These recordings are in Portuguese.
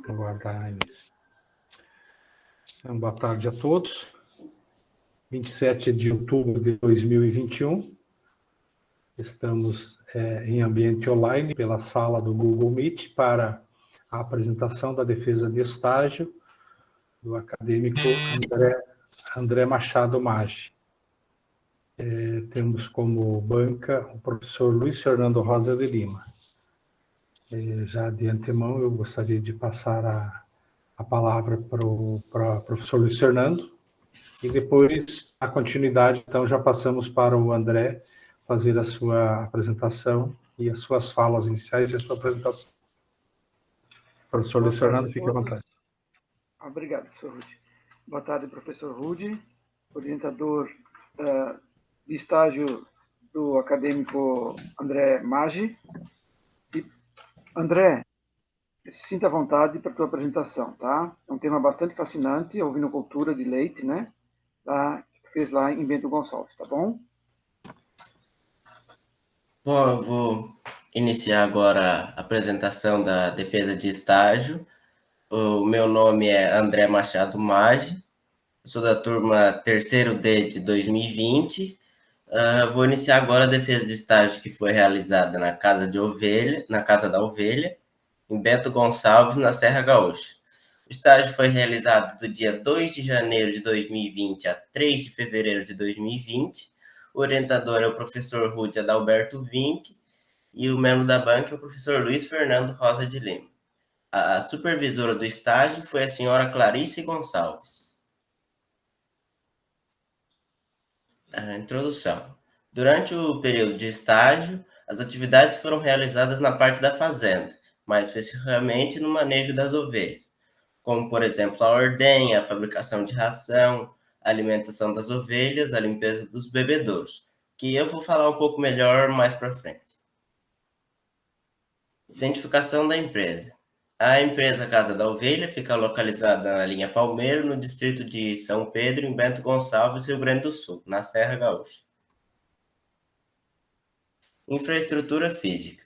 Aguardar início. Então, boa tarde a todos. 27 de outubro de 2021. Estamos em ambiente online pela sala do Google Meet para a apresentação da defesa de estágio do acadêmico André Machado Maggi. Temos como banca o professor Luiz Fernando Rosa de Lima. Já de antemão, eu gostaria de passar a palavra para o professor Luiz Fernando, e depois, a continuidade, então, já passamos para o André fazer a sua apresentação e as suas falas iniciais e a sua apresentação. Professor Luiz Fernando, fique à vontade. Obrigado, professor Rudy. Boa tarde, professor Rudy, orientador de estágio do acadêmico André Maggi. André, se sinta à vontade para a tua apresentação, tá? É um tema bastante fascinante, ovinocultura de leite, né? Tá? Que tu fez lá em Bento Gonçalves, tá bom? Bom, eu vou iniciar agora a apresentação da defesa de estágio. O meu nome é André Machado Maggi, sou da turma terceiro D de 2020. Vou iniciar agora a defesa de estágio que foi realizada na Casa da Ovelha, em Bento Gonçalves, na Serra Gaúcha. O estágio foi realizado do dia 2 de janeiro de 2020 a 3 de fevereiro de 2020. O orientador é o professor Rudy Adalberto Vinck e o membro da banca é o professor Luiz Fernando Rosa de Lima. A supervisora do estágio foi a senhora Clarice Gonçalves. A introdução. Durante o período de estágio, as atividades foram realizadas na parte da fazenda, mais especificamente no manejo das ovelhas, como, por exemplo, a ordenha, a fabricação de ração, a alimentação das ovelhas, a limpeza dos bebedouros, que eu vou falar um pouco melhor mais para frente. Identificação da empresa. A empresa Casa da Ovelha fica localizada na linha Palmeiro, no distrito de São Pedro, em Bento Gonçalves, Rio Grande do Sul, na Serra Gaúcha. Infraestrutura física.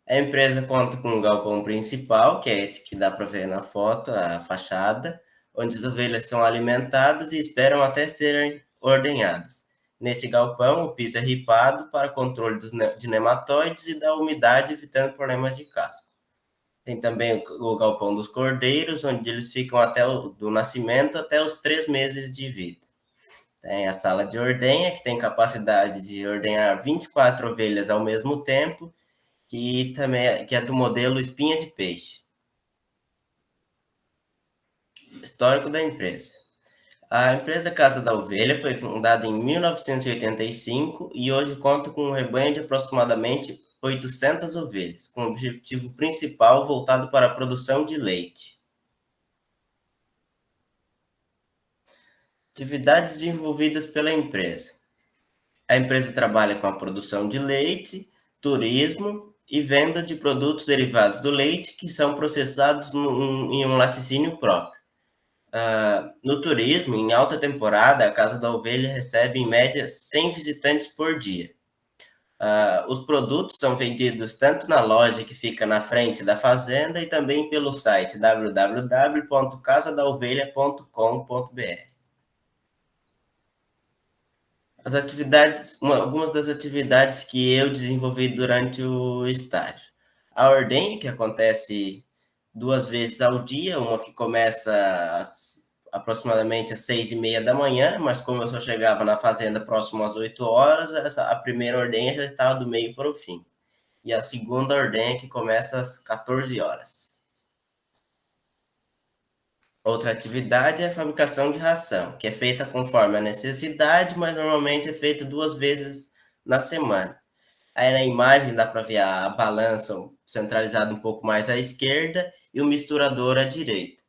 A empresa conta com um galpão principal, que é esse que dá para ver na foto, a fachada, onde as ovelhas são alimentadas e esperam até serem ordenhadas. Nesse galpão, o piso é ripado para controle de nematóides e da umidade, evitando problemas de casco. Tem também o galpão dos cordeiros, onde eles ficam do nascimento até os 3 meses de vida. Tem a sala de ordenha, que tem capacidade de ordenhar 24 ovelhas ao mesmo tempo, que é do modelo espinha de peixe. Histórico da empresa. A empresa Casa da Ovelha foi fundada em 1985 e hoje conta com um rebanho de aproximadamente 800 ovelhas, com o objetivo principal voltado para a produção de leite. Atividades desenvolvidas pela empresa. A empresa trabalha com a produção de leite, turismo e venda de produtos derivados do leite que são processados em um laticínio próprio. No turismo, em alta temporada, a Casa da Ovelha recebe em média 100 visitantes por dia. Os produtos são vendidos tanto na loja que fica na frente da fazenda e também pelo site www.casadaovelha.com.br. Algumas das atividades que eu desenvolvi durante o estágio. A ordenha, que acontece 2 vezes ao dia, uma que começa aproximadamente às 6h30 da manhã, mas como eu só chegava na fazenda próximo às 8 horas, a primeira ordenha já estava do meio para o fim. E a segunda ordenha que começa às 14 horas. Outra atividade é a fabricação de ração, que é feita conforme a necessidade, mas normalmente é feita 2 vezes na semana. Aí na imagem dá para ver a balança centralizada um pouco mais à esquerda e o misturador à direita.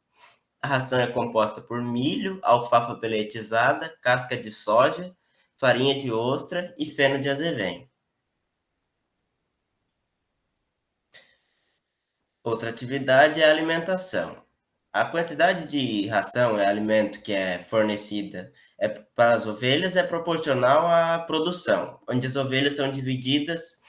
A ração é composta por milho, alfafa peletizada, casca de soja, farinha de ostra e feno de azevém. Outra atividade é a alimentação. A quantidade de ração e alimento que é fornecida para as ovelhas é proporcional à produção, onde as ovelhas são divididas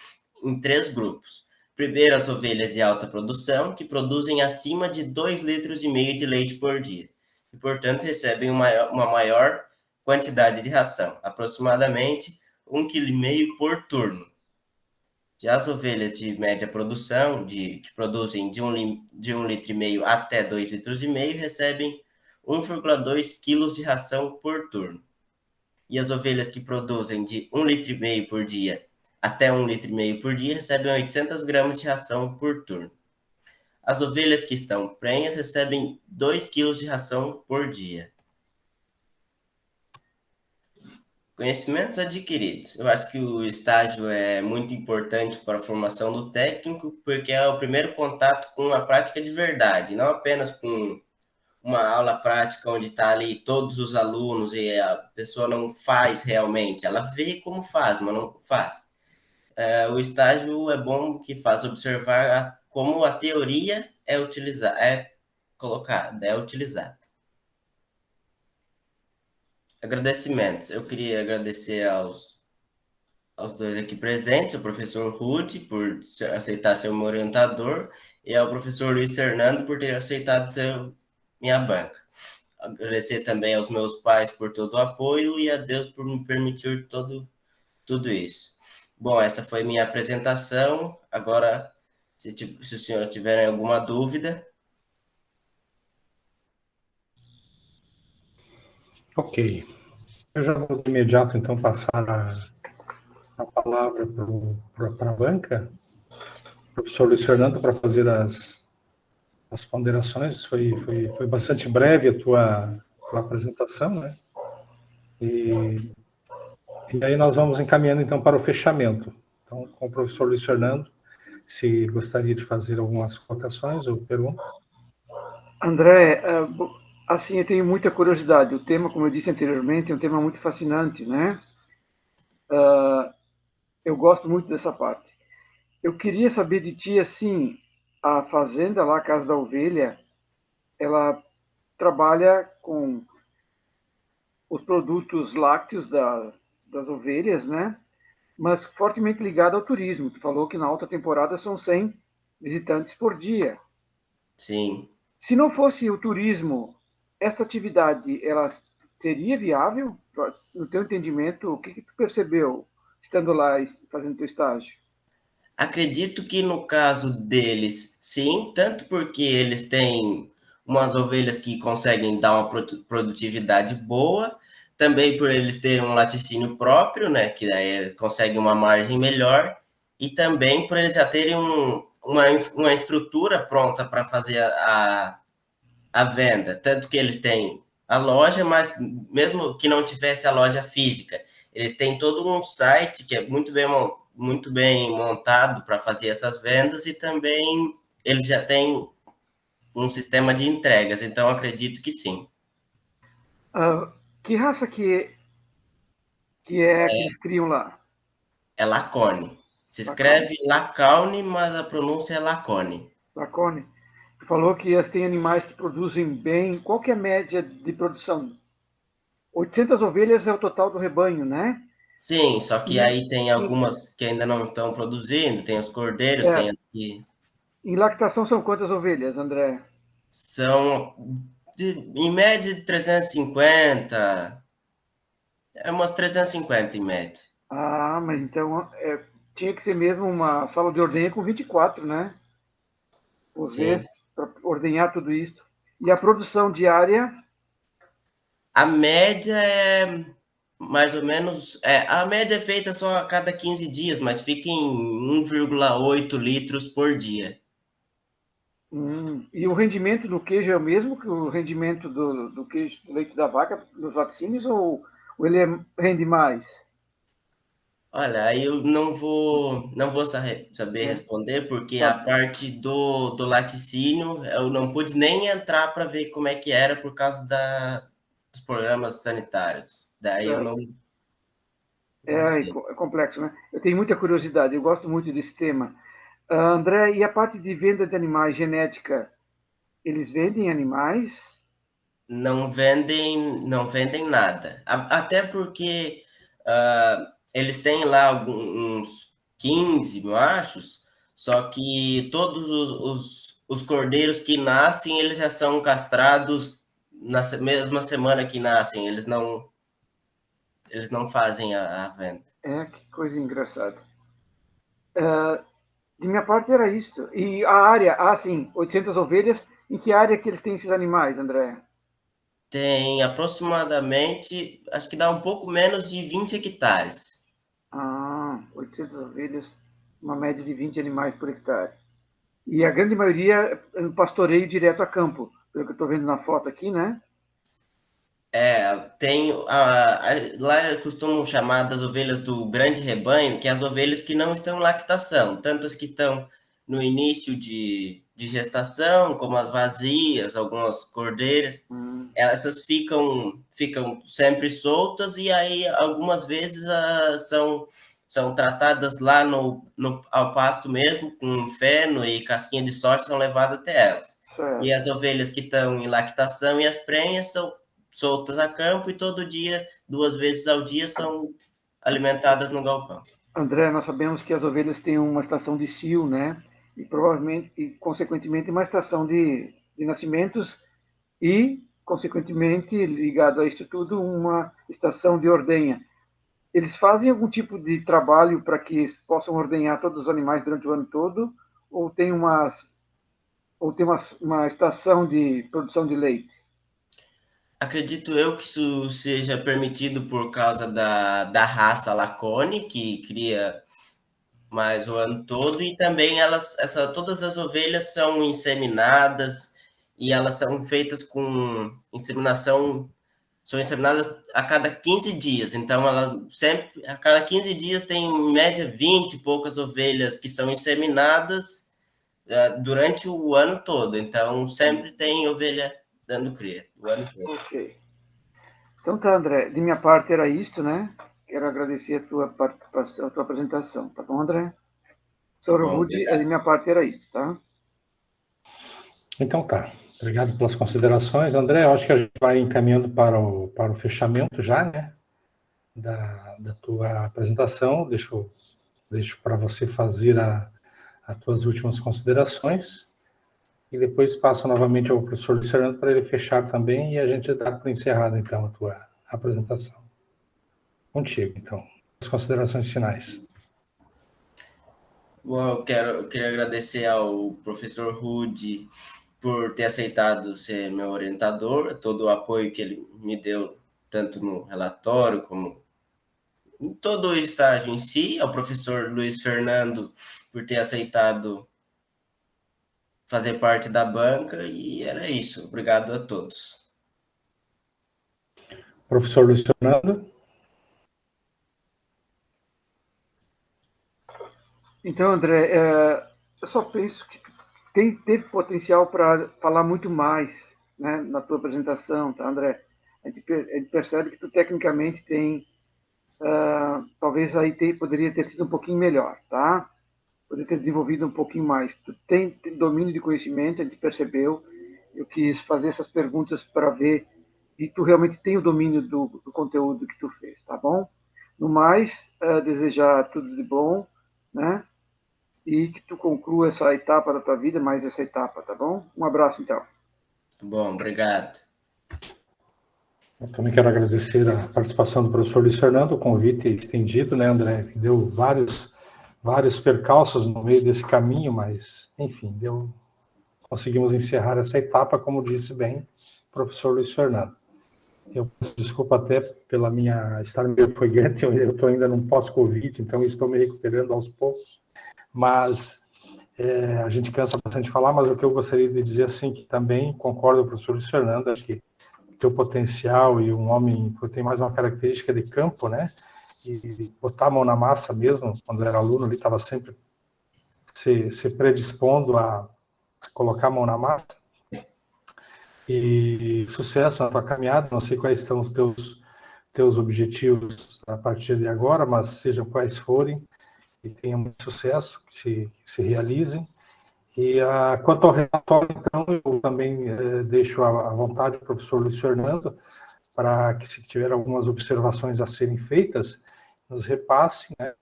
em 3 grupos. Primeiro, as ovelhas de alta produção, que produzem acima de 2,5 litros de leite por dia, e, portanto, recebem uma maior quantidade de ração, aproximadamente 1,5 kg por turno. Já as ovelhas de média produção, que produzem de 1,5 litro até 2,5 litros, recebem 1,2 kg de ração por turno. E as ovelhas que produzem de 1,5 litro por dia até 1,5 litro por dia recebem 800 gramas de ração por turno. As ovelhas que estão prenhas recebem 2 kg de ração por dia. Conhecimentos adquiridos. Eu acho que o estágio é muito importante para a formação do técnico, porque é o primeiro contato com a prática de verdade, não apenas com uma aula prática onde está ali todos os alunos e a pessoa não faz realmente, ela vê como faz, mas não faz. O estágio é bom que faz observar como a teoria é utilizada. Agradecimentos. Eu queria agradecer aos dois aqui presentes, ao professor Ruth, por aceitar ser meu orientador, e ao professor Luiz Fernando por ter aceitado ser minha banca. Agradecer também aos meus pais por todo o apoio e a Deus por me permitir tudo isso. Bom, essa foi minha apresentação. Agora, se o senhor tiver alguma dúvida. Ok. Eu já vou de imediato, então, passar a palavra para a banca, professor Luiz Fernando, para fazer as ponderações. Foi bastante breve a tua apresentação, né? E aí nós vamos encaminhando, então, para o fechamento. Então, com o professor Luiz Fernando, se gostaria de fazer algumas colocações ou perguntas. André, assim, eu tenho muita curiosidade. O tema, como eu disse anteriormente, é um tema muito fascinante, né? Eu gosto muito dessa parte. Eu queria saber de ti, assim, a fazenda lá, a Casa da Ovelha, ela trabalha com os produtos lácteos das ovelhas, né? Mas fortemente ligado ao turismo. Tu falou que na alta temporada são 100 visitantes por dia. Sim. Se não fosse o turismo, esta atividade, ela seria viável? No teu entendimento, o que tu percebeu estando lá fazendo teu estágio? Acredito que no caso deles, sim, tanto porque eles têm umas ovelhas que conseguem dar uma produtividade boa, também por eles terem um laticínio próprio, né, que daí conseguem uma margem melhor, e também por eles já terem uma estrutura pronta para fazer a venda, tanto que eles têm a loja, mas mesmo que não tivesse a loja física, eles têm todo um site que é muito bem montado para fazer essas vendas e também eles já têm um sistema de entregas, então acredito que sim. Que raça que que eles criam lá? É Lacone. Se Lacone. escreve Lacaune, mas a pronúncia é Lacone. Lacone. Tu falou que elas têm animais que produzem bem. Qual que é a média de produção? 800 ovelhas é o total do rebanho, né? Sim, só que E, aí tem algumas que ainda não estão produzindo, tem os cordeiros, tem é, as que em lactação são quantas ovelhas, André? são em média de 350, é umas 350 em média. Ah, mas então tinha que ser mesmo uma sala de ordenha com 24, né? Sim. Ovelhas para ordenhar tudo isso. E a produção diária, A média é mais ou menos, a média é feita só a cada 15 dias, mas fica em 1,8 litros por dia. e o rendimento do queijo é o mesmo que o rendimento do queijo do leite da vaca nos laticínios ou ele rende mais? Olha, aí eu não vou saber Não, responder, porque a sabe? parte do laticínio eu não pude nem entrar para ver como é que era por causa dos programas sanitários. Daí eu Certo. não sei. É complexo, né? Eu tenho muita curiosidade, eu gosto muito desse tema. André, e a parte de venda de animais, genética, eles vendem animais? Não vendem nada. Até porque eles têm lá uns 15 machos, Só que todos os cordeiros que nascem, eles já são castrados na mesma semana que nascem, eles não fazem a venda. Que coisa engraçada. De minha parte era isto. E a área, sim, 800 ovelhas, em que área que eles têm esses animais, André? Tem aproximadamente, acho que dá um pouco menos de 20 hectares. 800 ovelhas, uma média de 20 animais por hectare. E a grande maioria é pastoreio direto a campo, pelo que eu estou vendo na foto aqui, né? Tem lá costumam chamar das ovelhas do grande rebanho, que é as ovelhas que não estão em lactação, tanto as que estão no início de gestação, como as vazias, algumas cordeiras, essas ficam sempre soltas e aí algumas vezes são tratadas lá ao pasto mesmo, com feno e casquinha de soja, são levadas até elas. Certo. E as ovelhas que estão em lactação e as prenhas são soltas a campo e todo dia, 2 vezes ao dia, são alimentadas no galpão. André, nós sabemos que as ovelhas têm uma estação de cio, né? E provavelmente, e consequentemente, uma estação de nascimentos e, consequentemente, ligado a isso tudo, uma estação de ordenha. Eles fazem algum tipo de trabalho para que possam ordenhar todos os animais durante o ano todo? Ou tem uma estação de produção de leite? Acredito eu que isso seja permitido por causa da raça Lacone, que cria mais o ano todo, e também todas as ovelhas são inseminadas e elas são feitas com inseminação, são inseminadas a cada 15 dias, então a cada 15 dias tem em média 20 e poucas ovelhas que são inseminadas durante o ano todo, então sempre tem ovelha dando cria o ano todo. Ok. Então tá, André, de minha parte era isto, né? Quero agradecer a tua participação, a tua apresentação, tá bom, André? Senhor Bom, Rude, de minha parte era isso, tá? Então tá. Obrigado pelas considerações, André. Eu acho que a gente vai encaminhando para o fechamento já, né? Da tua apresentação. Deixo para você fazer as tuas últimas considerações e depois passo novamente ao professor Luiz Fernando para ele fechar também e a gente dá por encerrada, então, a tua apresentação. Contigo, então. As considerações finais. Bom, eu queria agradecer ao professor Rude por ter aceitado ser meu orientador, todo o apoio que ele me deu, tanto no relatório como em todo o estágio em si, ao professor Luiz Fernando por ter aceitado fazer parte da banca, e era isso. Obrigado a todos. Professor Luiz Fernando. Então, André, eu só penso que teve potencial para falar muito mais, né, na tua apresentação, tá, André? A gente percebe que tu tecnicamente tem, talvez aí poderia ter sido um pouquinho melhor, tá? Poderia ter desenvolvido um pouquinho mais. Tu tem domínio de conhecimento, a gente percebeu. Eu quis fazer essas perguntas para ver e tu realmente tem o domínio do conteúdo que tu fez, tá bom? No mais, desejar tudo de bom, né? E que tu conclua essa etapa da tua vida, mais essa etapa, tá bom? Um abraço, então. Bom, obrigado. Eu também quero agradecer a participação do professor Luiz Fernando, o convite estendido, né, André? Deu vários percalços no meio desse caminho, mas, enfim, conseguimos encerrar essa etapa, como disse bem o professor Luiz Fernando. Eu peço desculpa até pela estar meio ofegante, eu estou ainda num pós-Covid, então estou me recuperando aos poucos, mas a gente cansa bastante de falar, mas o que eu gostaria de dizer, assim, que também concordo com o professor Luiz Fernando, acho que teu potencial e um homem que tem mais uma característica de campo, né, e botar a mão na massa mesmo, quando era aluno, ele estava sempre se predispondo a colocar a mão na massa. E sucesso na tua caminhada, não sei quais são os teus objetivos a partir de agora, mas sejam quais forem, e tenha muito sucesso, que se realizem. E quanto ao relatório, então, eu também deixo à vontade o professor Luiz Fernando, para que, se tiver algumas observações a serem feitas, nos repasse, né?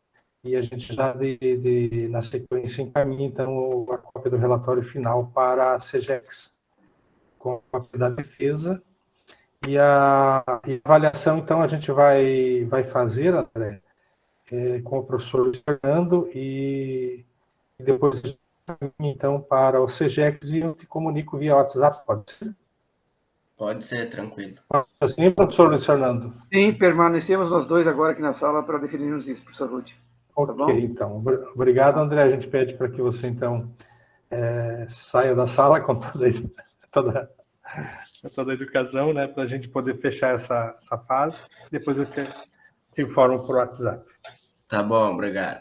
e a gente já, na sequência, encaminha, então, a cópia do relatório final para a CEGEX, com a cópia da defesa. E a avaliação, então, a gente vai fazer, André, com o professor Luiz Fernando, e depois, então, para o CEGEX, e eu te comunico via WhatsApp, pode ser? Pode ser, tranquilo. Assim, professor Luiz Fernando? Sim, permanecemos nós dois agora aqui na sala para definirmos isso, professor Rude. Ok, bom? então. Obrigado, André. A gente pede para que você, então, saia da sala com toda a educação, né, para a gente poder fechar essa fase. Depois eu te informo por WhatsApp. Tá bom, obrigado.